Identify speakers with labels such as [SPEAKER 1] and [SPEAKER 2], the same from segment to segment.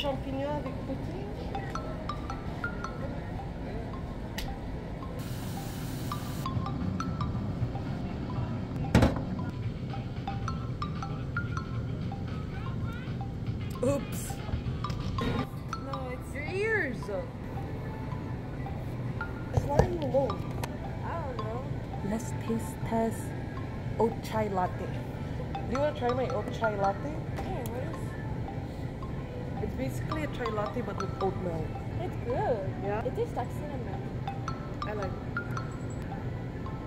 [SPEAKER 1] champignons avec poutine. Oops. No, it's your ears. Why are you alone? I don't know. Let's taste test oat chai latte. Do you want to try my oat chai latte?
[SPEAKER 2] Yeah, what is?
[SPEAKER 1] It's basically a chai latte but with oat milk.
[SPEAKER 2] It's good.
[SPEAKER 1] Yeah?
[SPEAKER 2] It tastes like cinnamon.
[SPEAKER 1] I like it.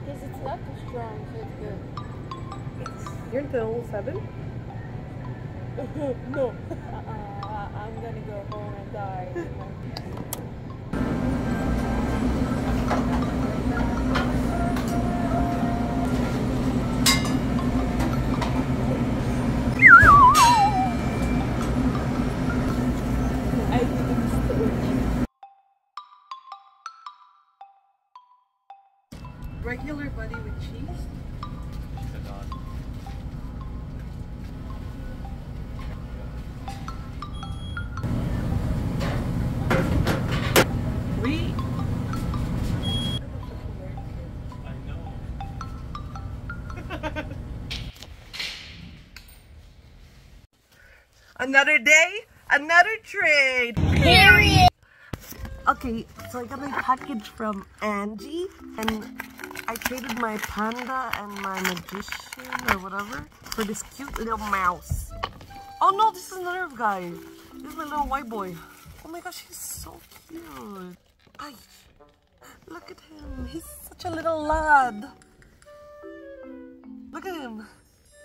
[SPEAKER 2] Because it's not too strong, so it's good.
[SPEAKER 1] You're until 7? No.
[SPEAKER 2] I'm gonna go home and die.
[SPEAKER 1] Regular buddy with cheese? We?
[SPEAKER 3] I know.
[SPEAKER 1] Another day, another trade.
[SPEAKER 2] Period.
[SPEAKER 1] Okay, so I got my package from Angie, and I traded my panda and my magician or whatever for this cute little mouse. Oh no, this is another guy. This is my little white boy. Oh my gosh, he's so cute. Ay, look at him. He's such a little lad. Look at him.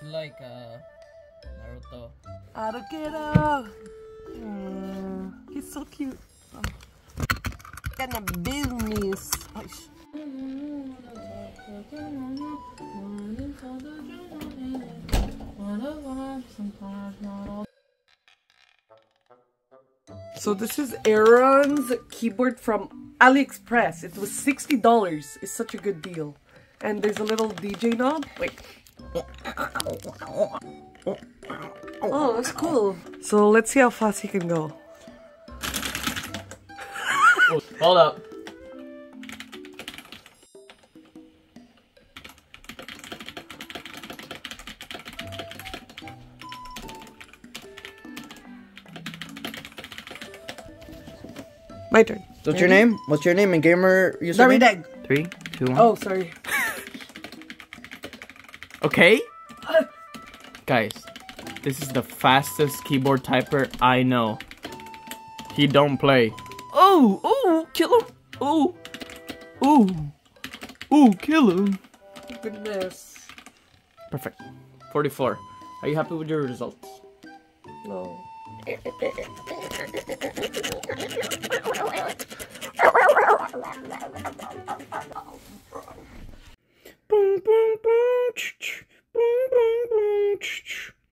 [SPEAKER 3] Like Naruto.
[SPEAKER 1] Arukero. He's so cute. Oh. Kind of business. Ay. So this is Aaron's keyboard from AliExpress. It was $60. It's such a good deal. And there's a little DJ knob. Wait. Oh, that's cool. So let's see how fast he can go.
[SPEAKER 3] Oh, hold up.
[SPEAKER 1] My turn.
[SPEAKER 4] What's your name? What's your name and gamer username?
[SPEAKER 1] Dari DeG.
[SPEAKER 3] 3, 2, 1.
[SPEAKER 1] Oh, sorry.
[SPEAKER 3] Okay. Guys, this is the fastest keyboard typer I know. He don't play. Oh, oh, kill him. Oh, oh, oh, kill him.
[SPEAKER 1] Goodness.
[SPEAKER 3] Perfect. 44. Are you happy with your results?
[SPEAKER 1] No.
[SPEAKER 4] Boom, boom, boom.